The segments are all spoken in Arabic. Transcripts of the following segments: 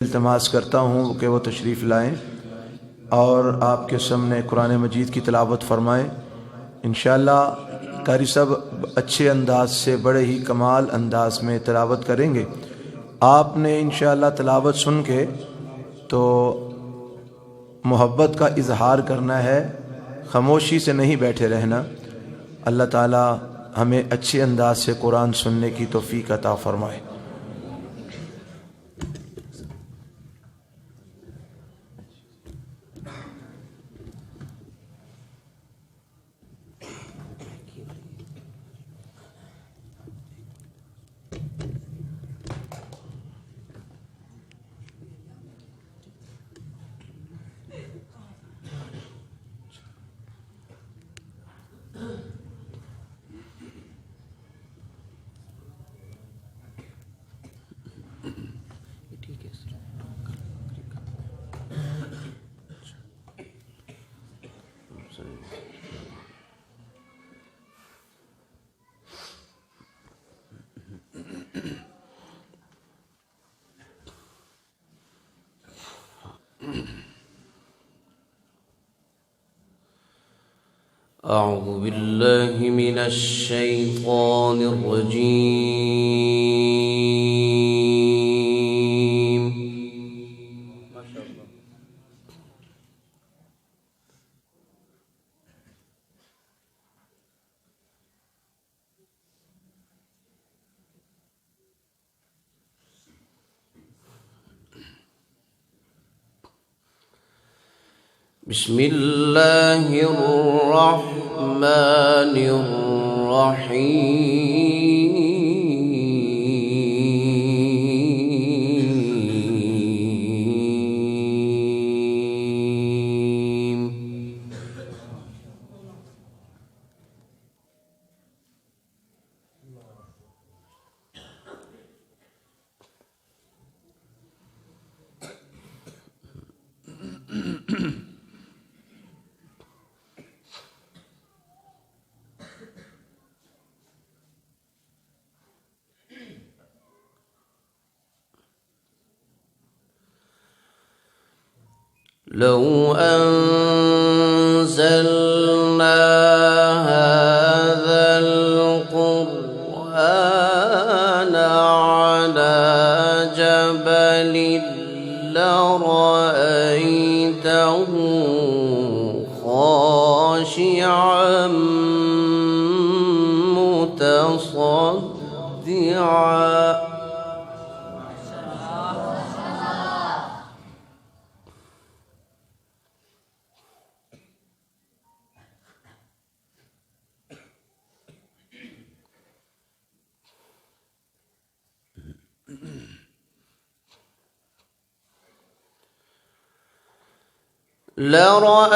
इल्तमास करता हूँ कि वो तशरीफ़ लाएँ और आपके सामने कुरान मजीद की तिलावत फरमाएँ। इंशाअल्लाह कारी साहब अच्छे अंदाज से बड़े ही कमाल अंदाज में तिलावत करेंगे। आपने इंशाअल्लाह तिलावत सुन के तो मोहब्बत का इजहार करना है, खामोशी से नहीं बैठे रहना। अल्लाह ताला हमें अच्छे अंदाज से कुरान सुनने की तौफीक अता फरमाए। أعوذ بالله من الشيطان الرجيم. بسم الله الرحمن الرحيم. لو أنزلنا هذا القرآن على جبل لرأيته خاشعا متصدعا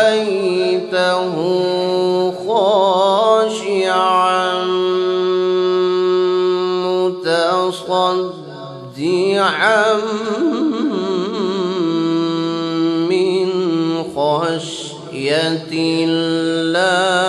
لرأيته خاشعا متصدعا من خشية الله.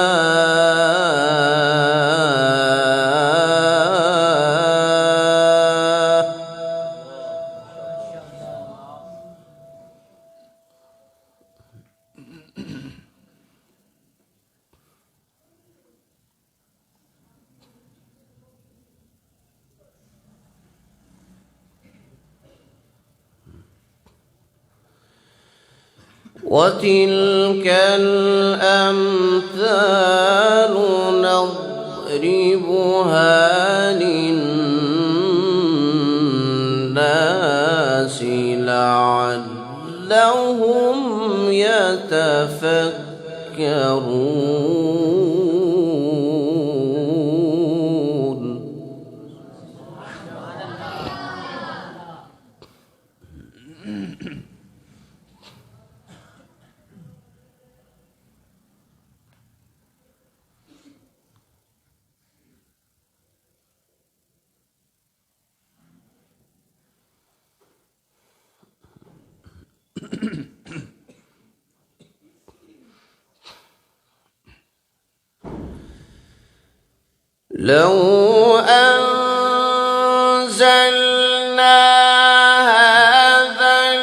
وتلك الأمثال نضربها للناس لعلهم يتفكرون. لو أنزلنا هذا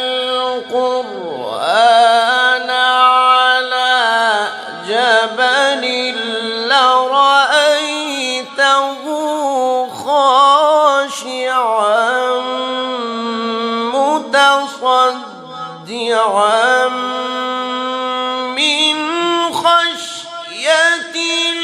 متصدعا من خشية الله.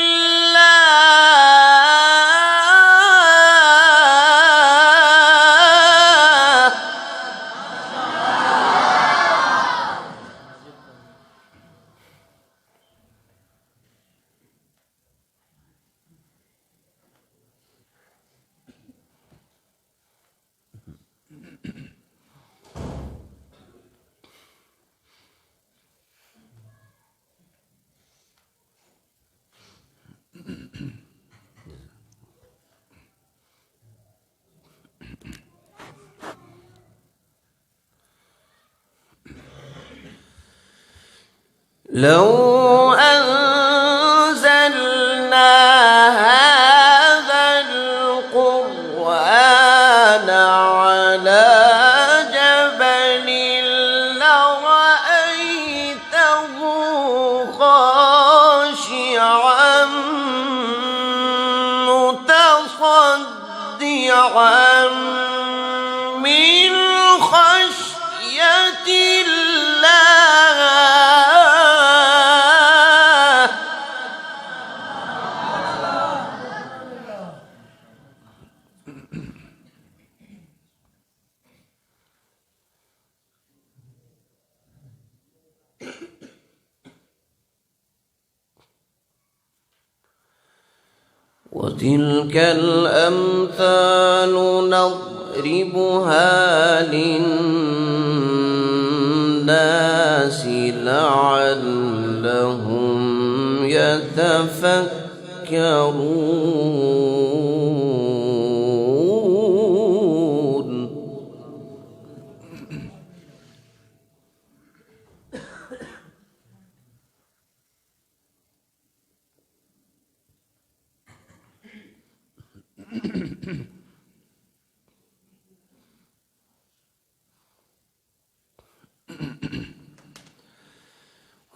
لو أنزلنا هذا القرآن على جبل لرأيته خاشعا متصدعا من خشية الله. وتلك الأمثال نضربها للناس لعلهم يتفكرون.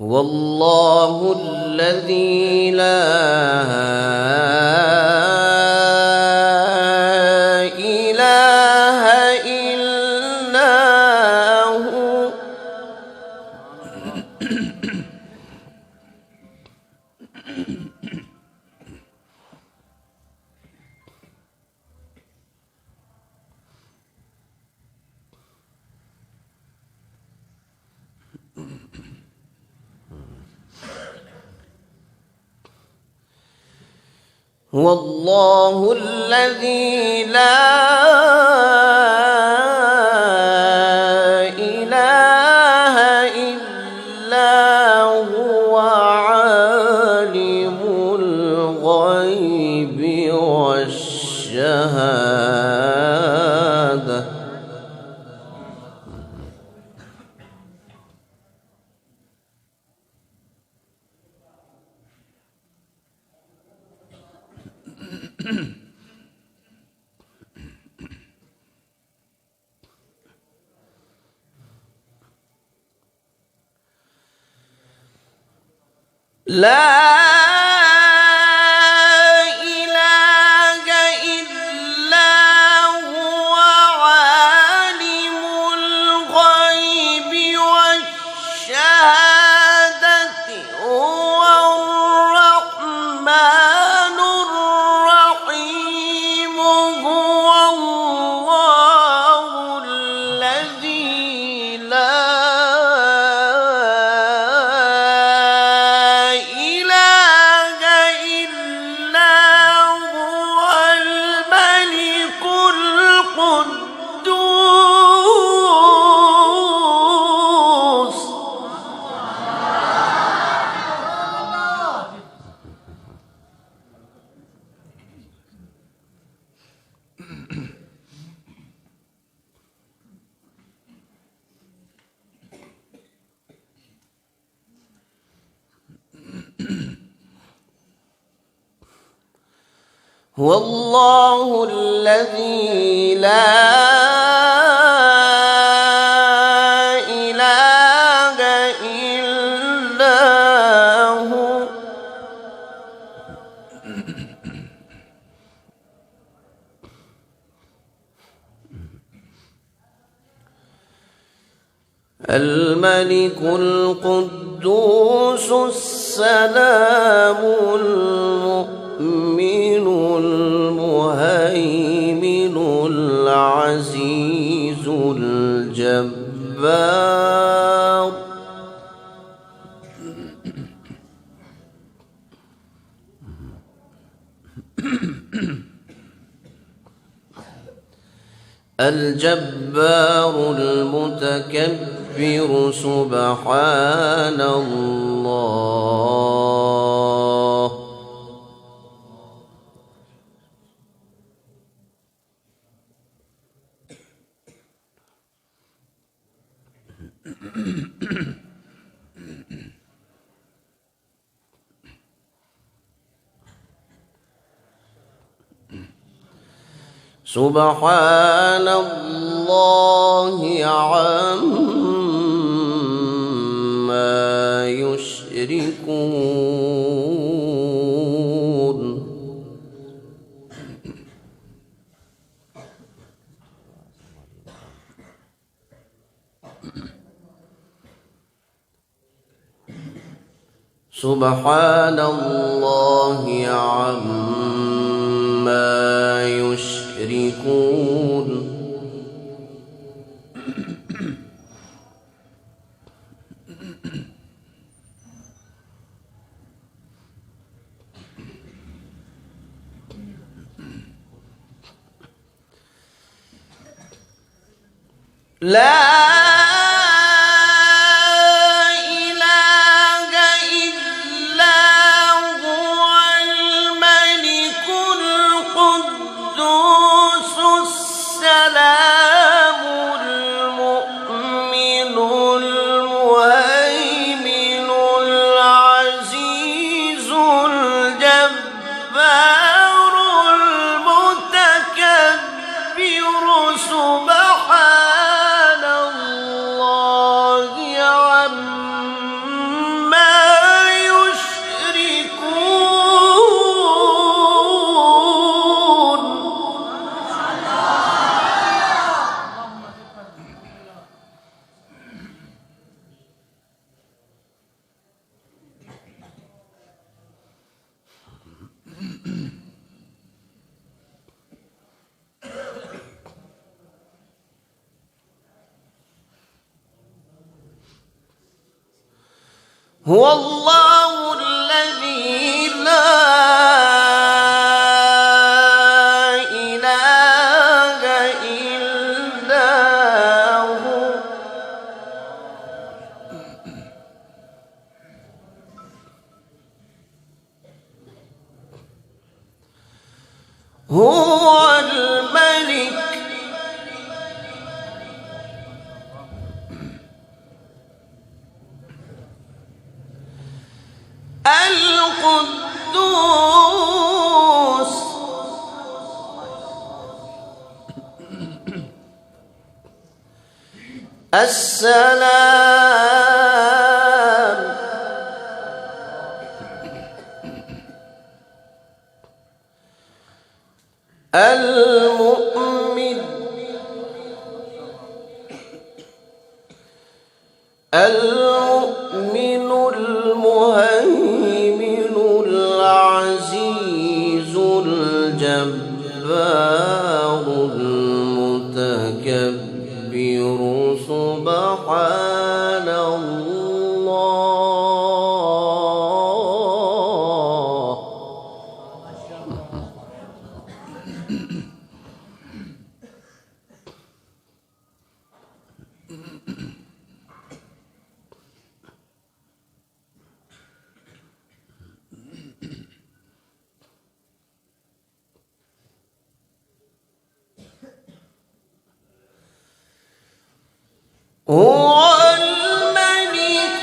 هو الله الذي لا إله إلا هو. هو الله الذي لا إله إلا هو عالم الغيب والشهادة. لا إله إلا هو عالم الغيب والشهادة هو الرحمن الرحيم. هو الله الذي لا هو الله الذي لا إله إلا هو. الملك القدوس السلام المؤمن المهيمن العزيز الجبار الجبار المتكبر سبحان الله سبحان الله عما يشركون سبحان الله عما يشركون لا هو الله الذي لا إله إلا هو هو الملك القدوس السلام المؤمن المؤمن المهيمن العزيز الجبار المتكبر سبحان الله هو الملك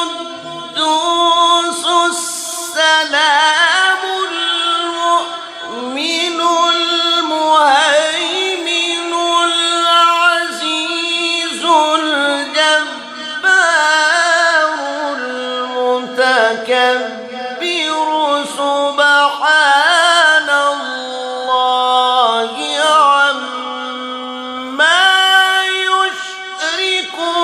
القدوس السلام المؤمن المهيمن العزيز الجبار المتكبر سبحان الله عما يشركون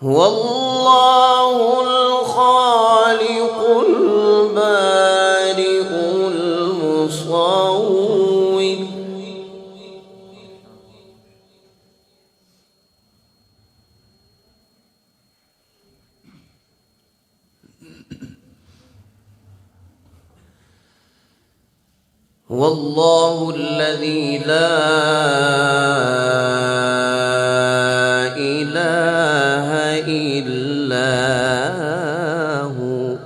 هو الله الخالق البارئ المصور هو الله الذي لا إله إلا هو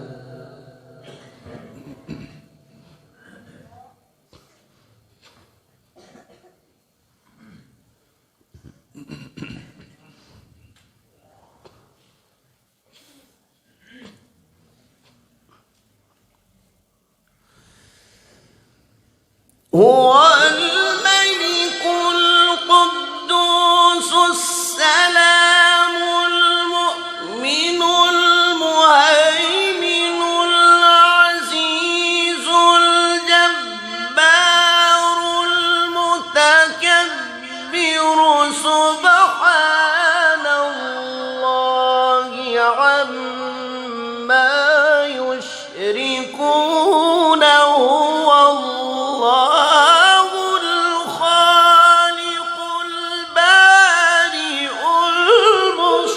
هو الملك القدوس السلام المؤمن المهيمن العزيز الجبار المتكبر سبحان الله عما يشركون هو الله الخالق البارئ المصور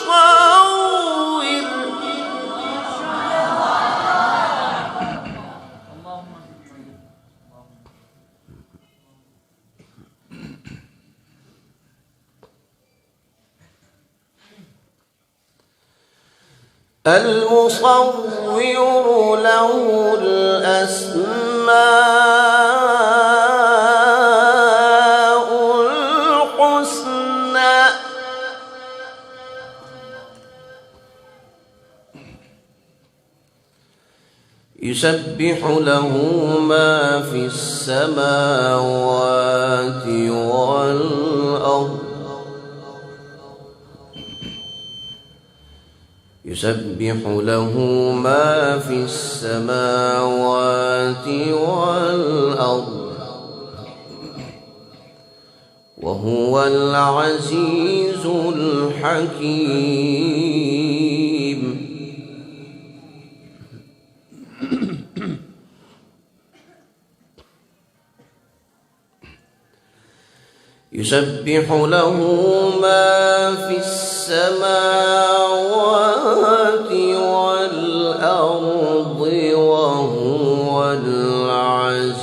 المصور له الأسماء الحسنى يسبح له ما في السماوات والأرض يسبح له ما في السماوات والأرض وهو العزيز الحكيم يسبح له ما في السماوات والأرض وهو العزيز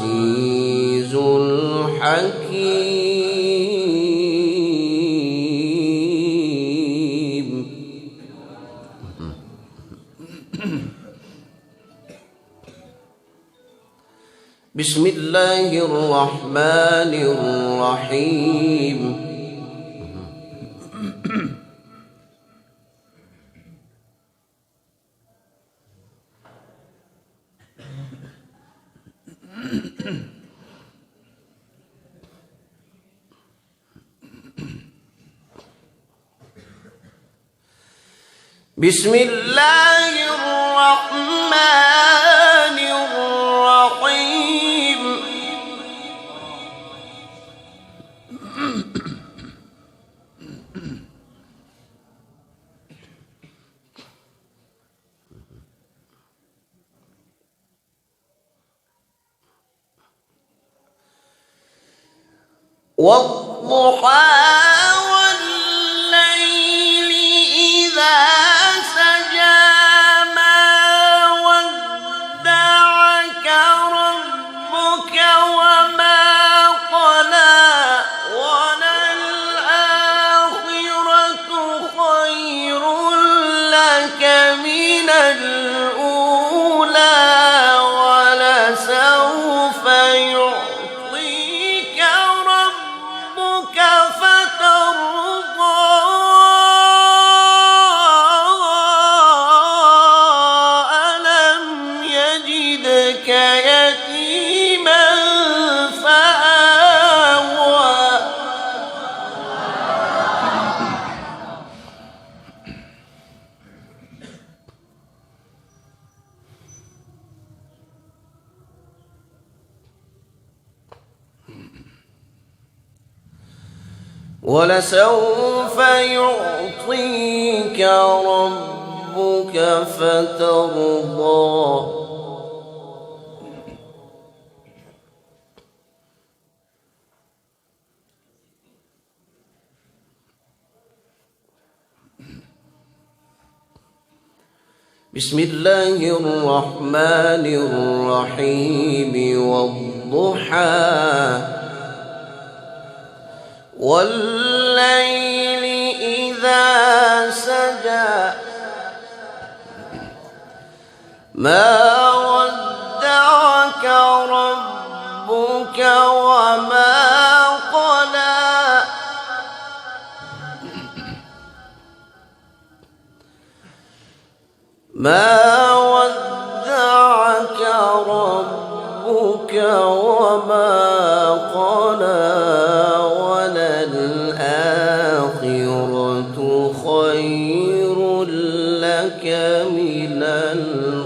الحكيم بسم الله الرحمن الرحيم بسم الله الرحمن الرحيم والضحى والليل إذا سجى ما ودعك ربك وما قلى وللآخرة خير لك من الأولى ولسوف يعطيك ربك فترضى ألم يجدك يتيما فآوى ولسوف يعطيك ربك فترضى بسم الله الرحمن الرحيم والضحى والليل إذا سجى ما ودعك ربك وما قلى ما ودعك ربك وما قلى وللآخرة خير لك من الأولى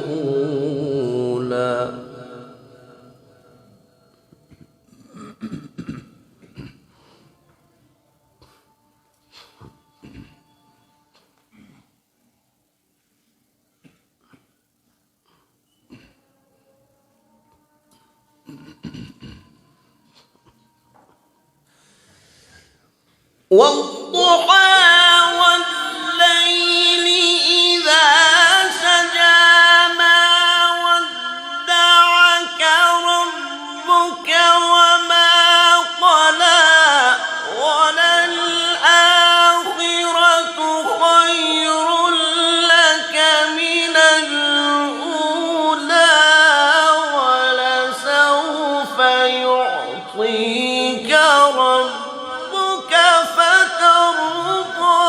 والضحى والليل إذا سجى ما ودعك ربك وما قلى وللآخرة خير لك من الأولى ولسوف يعطيك ربك فترضى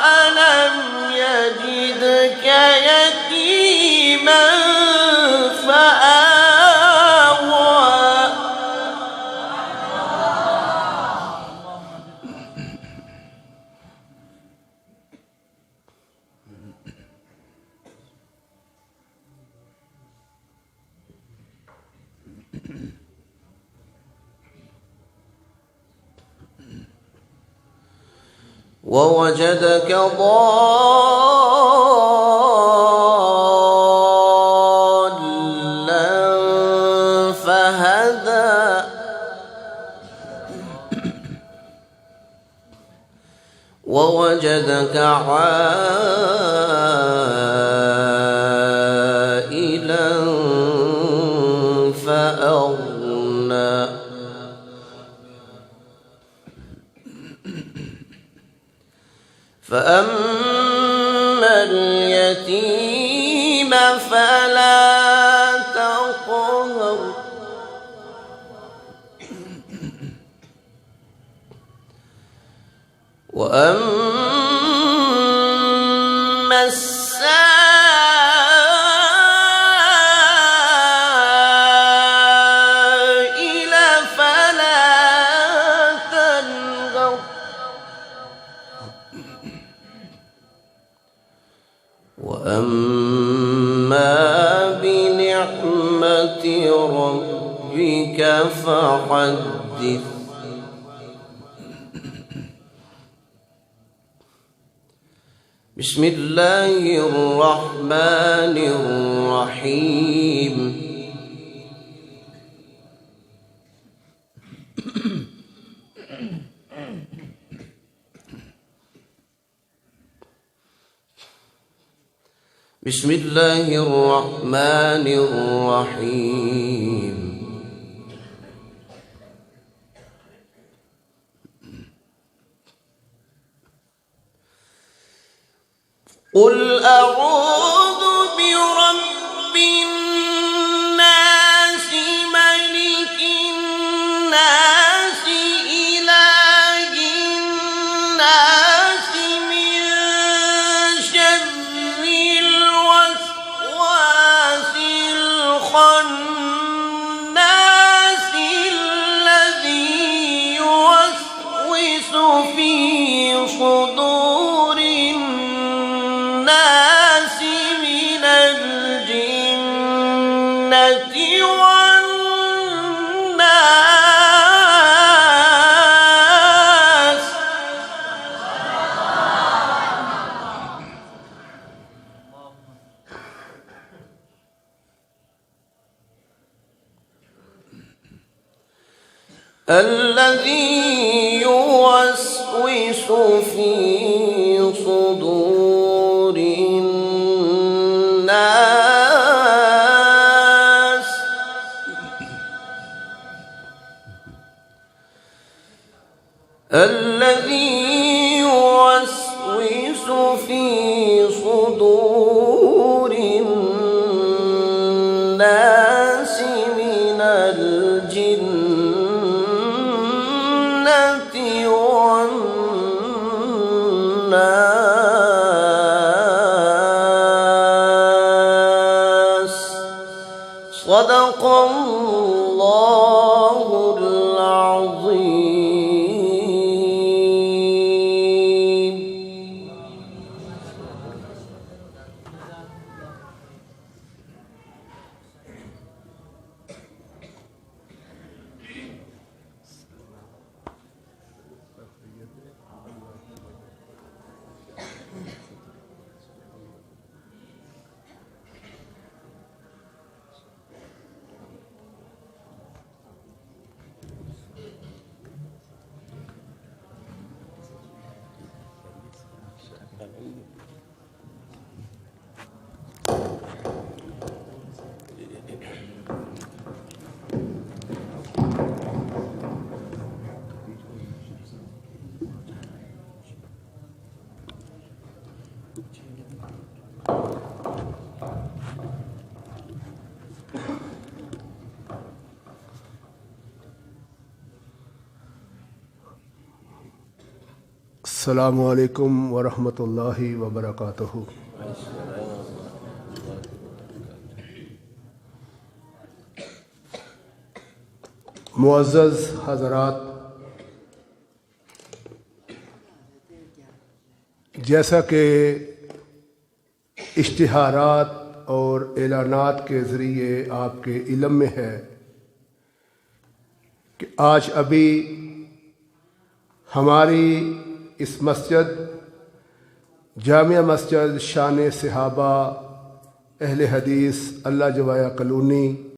ألم يجدك يتيما فآوى ووجدك ضالا فهدى ووجدك عائلا فأغنى فأما اليتيم فلا تقهر وأما السائل فلا تنهر وأما بنعمة ربك فحدث بسم الله الرحمن الرحيم بسم الله الرحمن الرحيم قل أعوذ برب الناس ملك الناس إله الناس من شر الوسواس الخناس الذي يوسوس في صدور الناس من الذي يوسوس في صدور الناس الذي يوسوس في صدور الناس من الجنة والناس صدق الله العظيم. अस्सलामु अलैकुम वरहमतुल्लाहि वबरकातुहू। मुअज़्ज़ज़ हज़रात, जैसा कि इश्तिहारात और एलानात के ज़रिए आपके इल्म में है कि आज अभी हमारी इस मस्जिद जामिया मस्जिद शान सहाबा अहले हदीस अल्लाह जवाया कॉलोनी